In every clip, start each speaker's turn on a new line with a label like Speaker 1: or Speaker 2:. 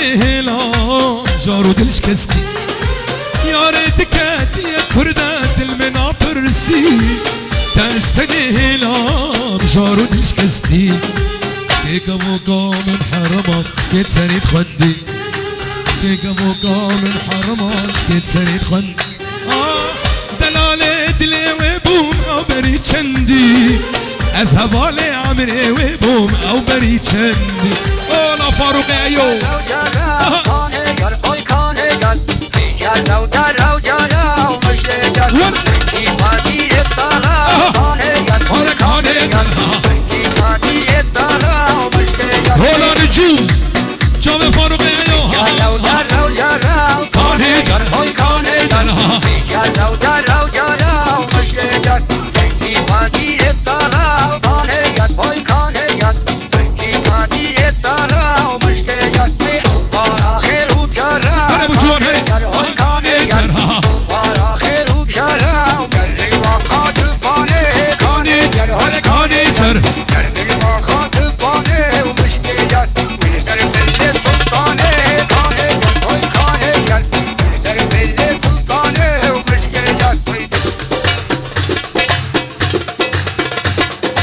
Speaker 1: هلا جارو دلش كستي يا ريتك يا كردات المناطرسي تستني هلا جارو دلش كستي تيكا موقع من حرمك تتسريد خدي تيكا موقع من حرمك تتسريد خدي دلالة دلي وبوم أو بري چندي أذهب علي عمري وبوم أو بري چندي أولا فاروق أيو هولا نجوم جامع فاروق أيو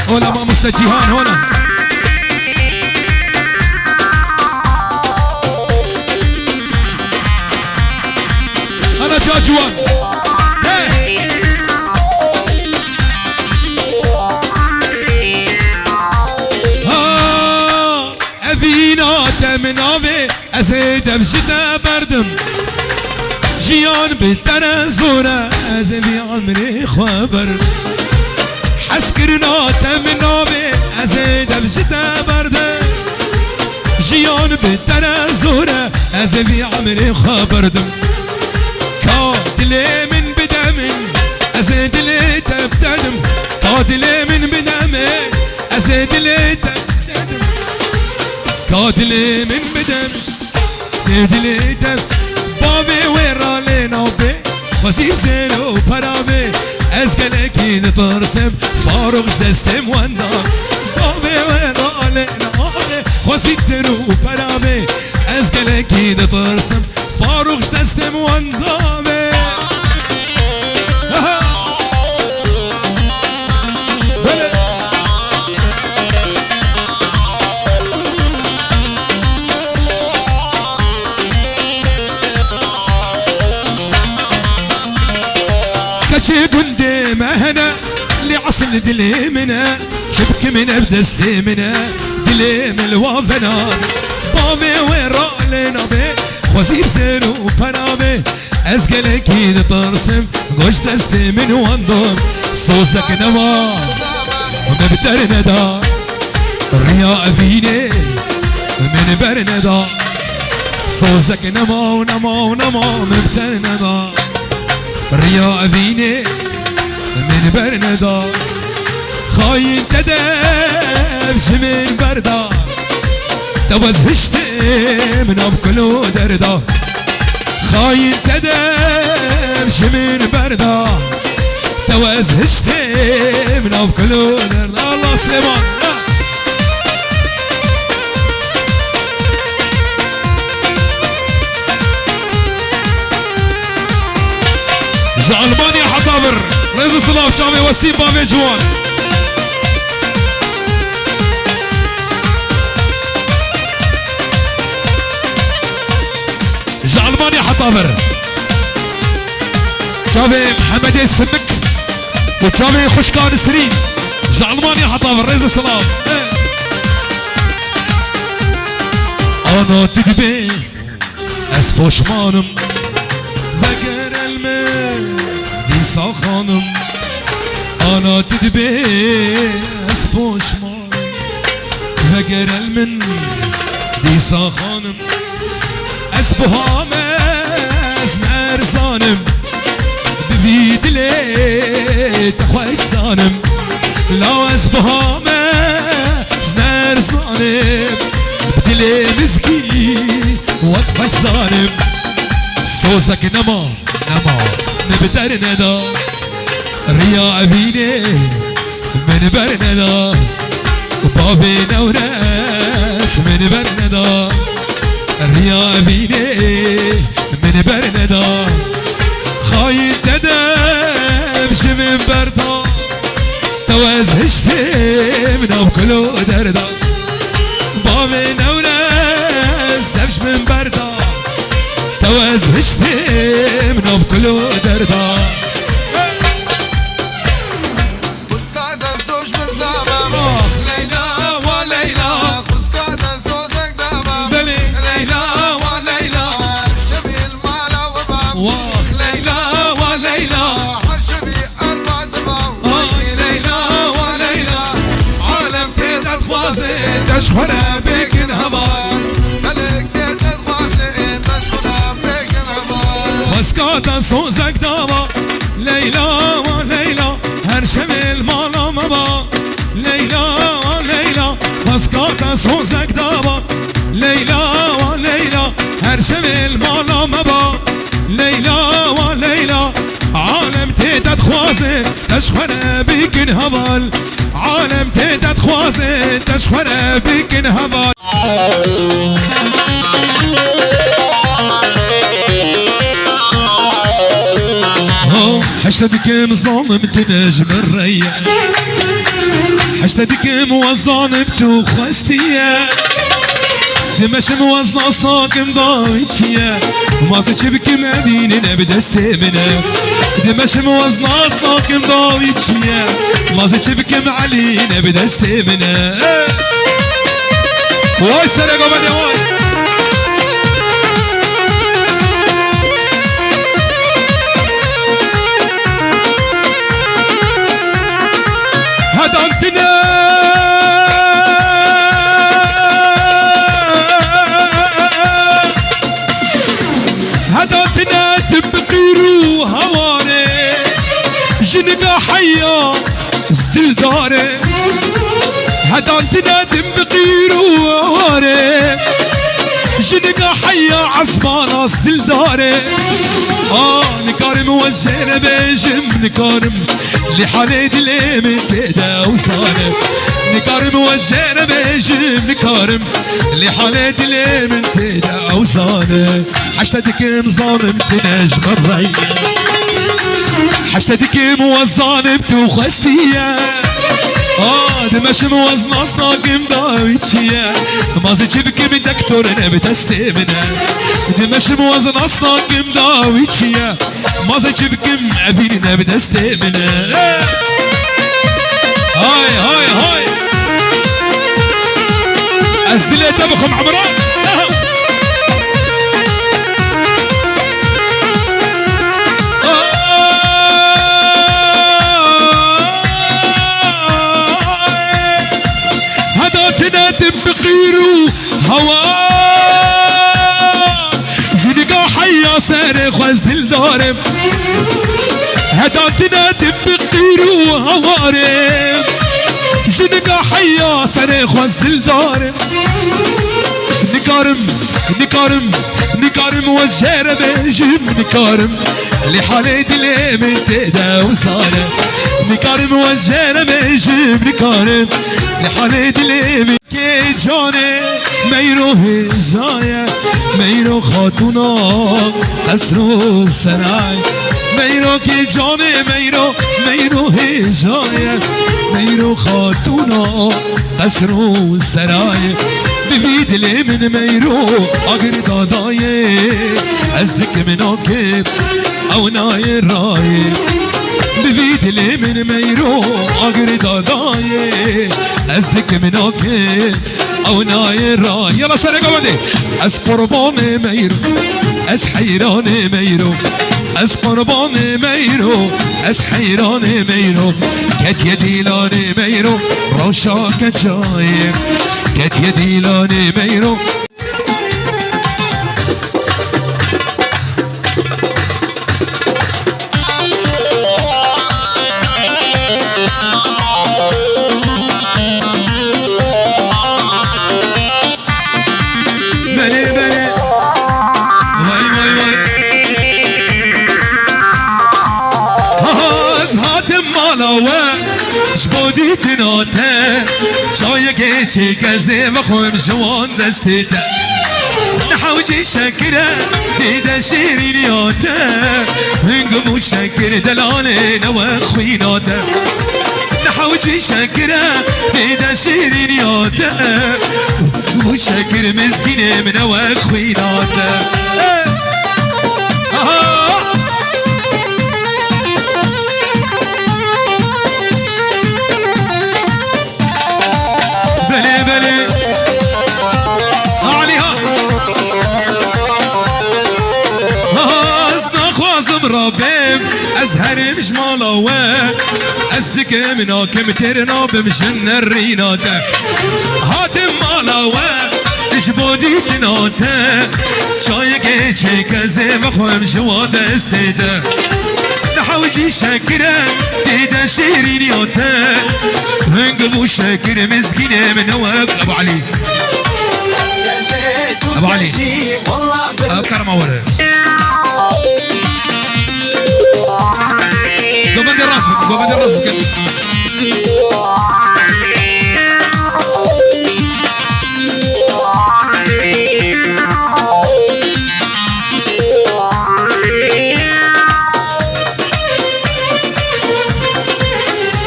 Speaker 1: هنا ما مستجيهان هنا أنا جاجوان أذينا تمنابي أزيد بجدا بردم جيان بالتنزورة أزيد عمري خبر حسكرنا تمنابي أزيد بجدا بردم جيان بالتنزورة أزيد عمري خبردم كادلي من بدم أزيد لي تبتدم كادلي من بدم أزيد لي تبتدم كادلي من بدم زيد لي تبتدم بابي ويرالي نوبي وسيب زينو برابي أزقلكي نترسم فاروقش دستم واندام بابي ويرالي نوبي وسيب زينو برابي أزقلكي نترسم فاروقش دستم واندامي كشي قندي مهنا لعصل دلي منا شبك من بدستي منا دلي من الوافنا بابي ويرالي نوبي وزيب زينو برامي أزقلكي نترسم قوش دستي من واندوم صوزك نما ومبتر ندا الرياء فيني من برندا صوزك نما ونما ونما مبتر ندا الرياء فيني من برندا خاين تدبش من بردا توزهشتي من أبكلو دردا خاين تدبش من بردا توزهشتي من أبكلو دردا الله سليمان جعلباني حطابر رئيس صلاف جامع وسيم بامي جوان جعلباني حطابر جامع محمد السمك وجامع خشكان سرين جعلباني حطابر رئيس صلاف انا تدبي اسبوش مانم بقر المن ديسا خانم انا تدبي اسبوش مانم بقر المن ديسا خانم اسبوها مزنر زانم ببيد لي تخوش زانم لا اسبوها مزنر زانم بدلي مزكي واتخوش زانم صوزك نما نما نبتر ندا الرياء فيني من برندا وبابي نورس من برندا الريا بيني من برندا خايد ددم شمن بردا توز هشتي من أبكلو دردا بابي نونس دبش من بردا توز هشتي من أبكلو دردا تشخنا بك انهبار خليك تتغازي تشخنا بك انهبار وسكاتا صوزك دابا ليلى وليلى هر شمل مالا مبا ليلى وليلى وسكاتا صوزك دابا ليلى وليلى هر شمل مالا مبا ليلى وليلى عالم تيتت خوازي تشخنا بك انهبار عالم تيتت خوازي تشخنا بك انهبار حشتك مظلم تنجم الريا حشتك موزان بتوخستيا دمش موزن اصناك مضايتشيا ماسك بك مدينة بدستي منك دمش موزن اصناك مضايتشيا ماسك بك معلينا بدستي منك واي سرقوا بدي واي هدانتنا هدانتنا تبقيرو هواري جنقا حيا زدل داري هدانتنا تبقيرو هواري جنقا حيا عصبانا زدل داري نكارم وجهنا بيجم نكارم لحالي دلي من تيدا وصالم نكارم وجهنا بيجم نكارم لحالي دلي من تيدا وصالم حشتك مظالم تنجم الري حشتك موزان بتوخستيا دمش موزن اصناك مضاويتشيا مازيتش بك من دكتور انا بتستمنا دمش موزن اصناك مضاويتشيا مازيتش بك معبين انا بتستمنا هاي هاي هاي ازدلي تبخم عمران بقيرو هوا جنقا حيا ساري خواز دل دارم هداتنا تبقيرو هوارم جنقا حيا ساري خواز دل دارم نكارم نكارم نكارم وجهر بيجم نكارم لحالي دلي من تيدا وصالم نكارم وجهر بيجم نكارم لحالي دلي من که جانه میرو هزایه میرو خاتونا قصر سرای میرو که جانه میرو هزایه میرو خاتونا قصر سرای ببی دل من میرو اگر دادایه از دک مناکب او نای رای ببی دل من میرو اگر دادایه از دک مناکب او نای رای یلا سر قوادی از قربان میرو از حیران میرو از قربان میرو از حیران میرو کت یدیلان میرو روشا کجایم کت یدیلان میرو جبودی تناته جای که چه گزه و خویم جوان دستیته نحو نحوجي شكرا تيدا شيرينياتا هنقمو شكر دلالينا واخويناتا نحوجي شكرا تيدا شيرينياتا وشكر مسكين من واخويناتا بلي بلي عليها أصنا خوازم ربيم أزهر مش مالوه أصدق منا كم ترنا بمشن الريناتا هاتم مالوه تشبودي تناتا شايقه چكزه بخوام جواد استيتا نحوجي شكرا تيدا شيرينياتا هنقبو شكر مسكينة من نواك أبو علي أبو علي أبو كرم أولا قوبند الراسك قوبند الراسك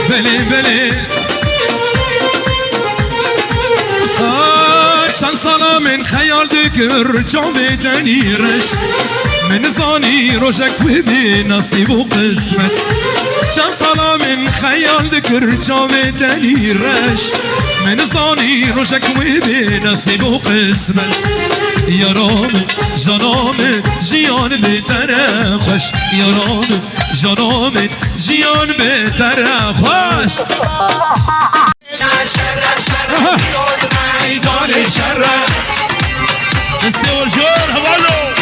Speaker 1: بلي بلي چند سالا من خیال دکر جامه دنیرش من زانی روشک و بی نصیب و قسمت چند سالا من خیال دکر جامه دنیرش من زانی روشک و بی نصیب و قسمت یارام جانام جیان بهتره خوش یارام جانام جیان بهتره خوش ميدان الشرة استوى الجور هوالو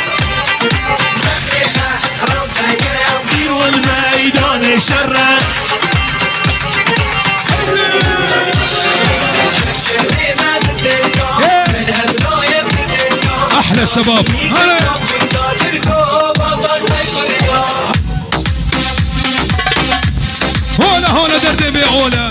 Speaker 1: والميدان الشرة احلى شباب هلا هلا دردي بعوله